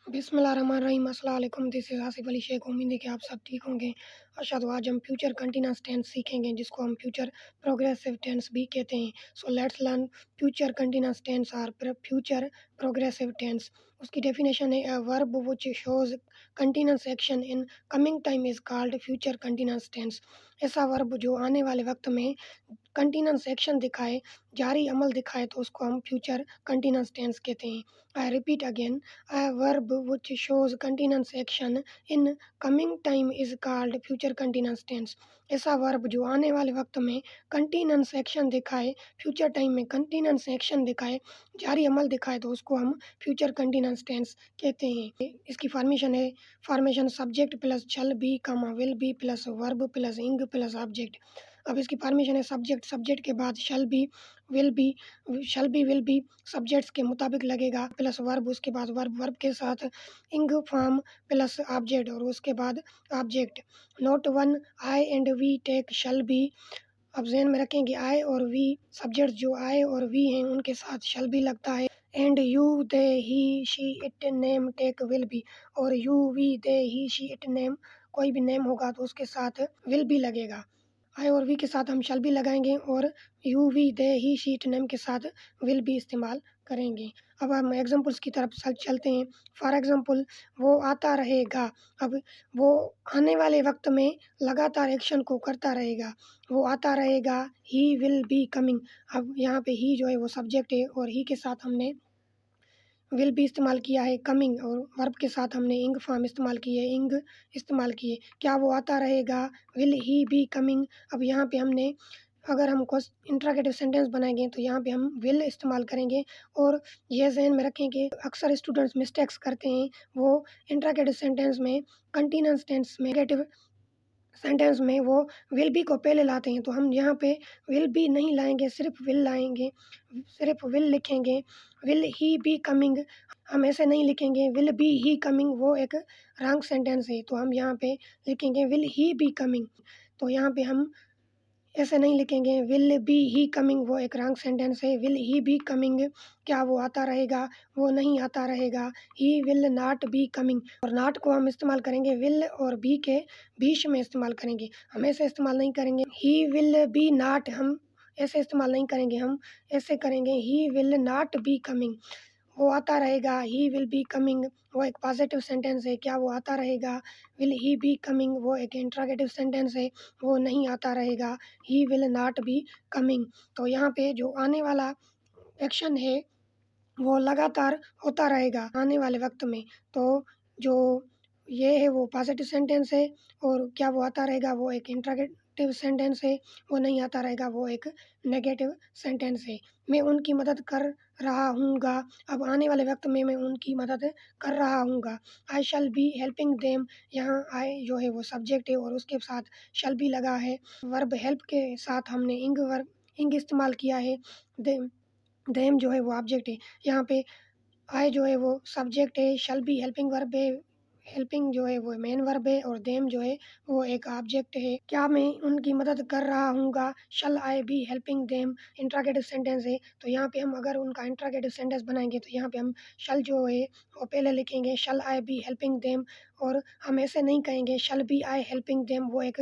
बिस्मिल्लाहिर्रहमानिर्रहीम। अस्सलाम वालेकुम। This is Asif Ali Sheikh. उम्मीद है कि आप सब ठीक होंगे। अच्छा, तो आज हम फ्यूचर कंटीन्यूअस टेंस सीखेंगे, जिसको हम फ्यूचर प्रोग्रेसिव टेंस भी कहते हैं। So let's learn future continuous tense और फ्यूचर प्रोग्रेसिव टेंस। उसकी डेफिनेशन है, a verb which shows continuous action in coming time is called future continuous tense. ऐसा वर्ब जो आने वाले वक्त में कंटीन्यूअस एक्शन दिखाए, जारी अमल दिखाए, तो उसको हम फ्यूचर कंटीन्यूअस टेंस कहते हैं। I repeat again, a verb which shows continuous action in coming time is called future continuous tense। ऐसा वर्ब जो आने वाले वक्त में कंटीन्यूअस एक्शन दिखाए, फ्यूचर टाइम में कंटीन्यूअस एक्शन दिखाए, जारी अमल दिखाए, तो उसको हम फ्यूचर कंटीन्यूअस टेंस कहते हैं। इसकी formation subject plus shall be comma will be plus verb plus ing plus object. अब इसकी फॉर्मेशन है, सब्जेक्ट के बाद will be will be subjects के मुताबिक लगेगा, प्लस वर्ब, उसके बाद वर्ब के साथ इंग फॉर्म प्लस ऑब्जेक्ट, और उसके बाद object. Note one, I and we take shall be. अब ज़हन में रखेंगे, आई और वी सब्जेक्ट जो आई और वी हैं उनके साथ शैल बी लगता है। And you they he she it name take will be, और you we they he she it name कोई भी नेम होगा तो उसके साथ विल बी लगेगा। आई और वी के साथ हम शैल बी लगाएंगे, और you we they he she it name के साथ विल बी इस्तेमाल करेंगे। अब हम एग्जांपल्स की तरफ चलते हैं। फॉर एग्जांपल, वो आता रहेगा। अब वो आने वाले वक्त में लगातार एक्शन को करता रहेगा। वो आता रहेगा, ही विल बी कमिंग। अब यहाँ पे ही जो है वो सब्जेक्ट है, और ही के साथ हमने विल बी इस्तेमाल किया है कमिंग, और वर्ब के साथ हमने इंग फॉर्म इस्तेमाल की है, इंग इस्तेमाल की है। क्या वो आता रहेगा, विल ही बी कमिंग। अब यहाँ पे हमने, अगर हम इंट्रोगेटिव सेंटेंस बनाएंगे तो यहाँ पे हम विल इस्तेमाल करेंगे। और ये ज़हन में रखें कि अक्सर स्टूडेंट्स मिस्टेक्स करते हैं, वो इंट्रोगेटिव सेंटेंस में कंटीन्यूअस टेंस में नेगेटिव सेंटेंस में वो विल बी को पहले लाते हैं, तो हम यहाँ पे विल बी नहीं लाएंगे, सिर्फ विल लाएंगे, सिर्फ विल लिखेंगे। विल ही बी कमिंग हम ऐसे नहीं लिखेंगे, विल बी ही कमिंग वो एक रॉन्ग सेंटेंस है, तो हम यहाँ पे लिखेंगे विल ही बी कमिंग। तो यहाँ पे हम ऐसे नहीं लिखेंगे, विल बी ही कमिंग वो एक रॉन्ग सेंटेंस है। विल ही बी कमिंग, क्या वो आता रहेगा, वो नहीं आता रहेगा। He will not be coming, और नॉट को हम इस्तेमाल करेंगे विल और बी के बीच में इस्तेमाल करेंगे, हम ऐसे इस्तेमाल नहीं करेंगे। ही विल बी नॉट हम ऐसे इस्तेमाल नहीं करेंगे, हम ऐसे करेंगे, he will not be coming. वो आता रहेगा, ही विल बी कमिंग वो एक पॉजिटिव सेंटेंस है, क्या वो आता रहेगा। विल ही बी कमिंग वो एक इंट्रोगेटिव सेंटेंस है, वो नहीं आता रहेगा। He will not be coming. तो यहाँ पे जो आने वाला एक्शन है वो लगातार होता रहेगा आने वाले वक्त में। तो जो ये है वो पॉजिटिव सेंटेंस है, और क्या वो आता रहेगा वो एक इंट्रोगेटिव सेंटेंस है, वो नहीं आता रहेगा वो एक नेगेटिव सेंटेंस है। मैं उनकी मदद कर रहा हूँगा। अब आने वाले वक्त में मैं उनकी मदद कर रहा हूँगा। I shall be helping them, यहाँ आई जो है वो सब्जेक्ट है, और उसके साथ शैल बी लगा है। वर्ब हेल्प के साथ हमने इंग इस्तेमाल किया है। देम जो है वो ऑब्जेक्ट है। यहाँ पे आई जो है वो सब्जेक्ट है, शैल बी हेल्पिंग वर्ब है, हेल्पिंग जो है वो मेन वर्ब है, और देम जो है वो एक ऑब्जेक्ट है। क्या मैं उनकी मदद कर रहा हूँगा, shall I be helping them interrogative sentence है। तो यहाँ पे हम अगर उनका इंट्रोगेटिव सेंटेंस बनाएंगे तो यहाँ पे हम शैल जो है वो पहले लिखेंगे, shall I be helping them, और हम ऐसे नहीं कहेंगे shall be I helping them वो एक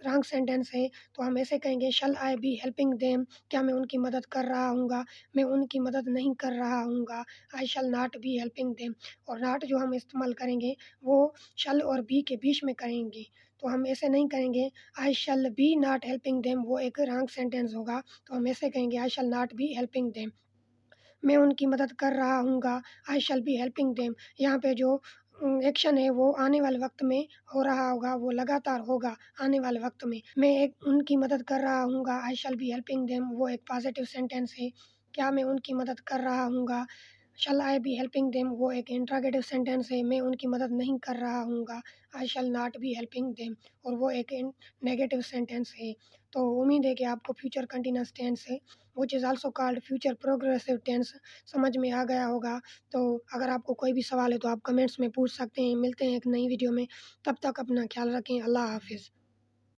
रॉन्ग सेंटेंस है, तो हम ऐसे कहेंगे shall I be helping them, क्या मैं उनकी मदद कर रहा हूँगा, मैं उनकी मदद नहीं कर रहा हूँगा। I shall not be helping them, और नॉट जो हम इस्तेमाल करेंगे वो शैल और बी के बीच में करेंगे, तो हम ऐसे नहीं करेंगे I shall be not helping them वो एक रॉन्ग सेंटेंस होगा, तो हम ऐसे कहेंगे I shall not be helping them. मैं उनकी मदद कर रहा हूँगा, I shall be helping them. यहाँ पे जो एक्शन है वो आने वाले वक्त में हो रहा होगा, वो लगातार होगा आने वाले वक्त में। मैं एक उनकी मदद कर रहा हूँगा, I shall be helping them वो एक पॉजिटिव सेंटेंस है। क्या मैं उनकी मदद कर रहा हूँगा, shall I be helping them वो एक इंट्रोगेटिव सेंटेंस है। मैं उनकी मदद नहीं कर रहा हूँगा, I shall not be helping them, और वो एक नेगेटिव सेंटेंस है। तो उम्मीद है कि आपको फ्यूचर कंटिन्यूअस टेंस है which is also called future progressive tense समझ में आ गया होगा। तो अगर आपको कोई भी सवाल है तो आप कमेंट्स में पूछ सकते हैं। मिलते हैं एक नई वीडियो में, तब तक अपना ख्याल रखें। अल्लाह हाफ़िज़।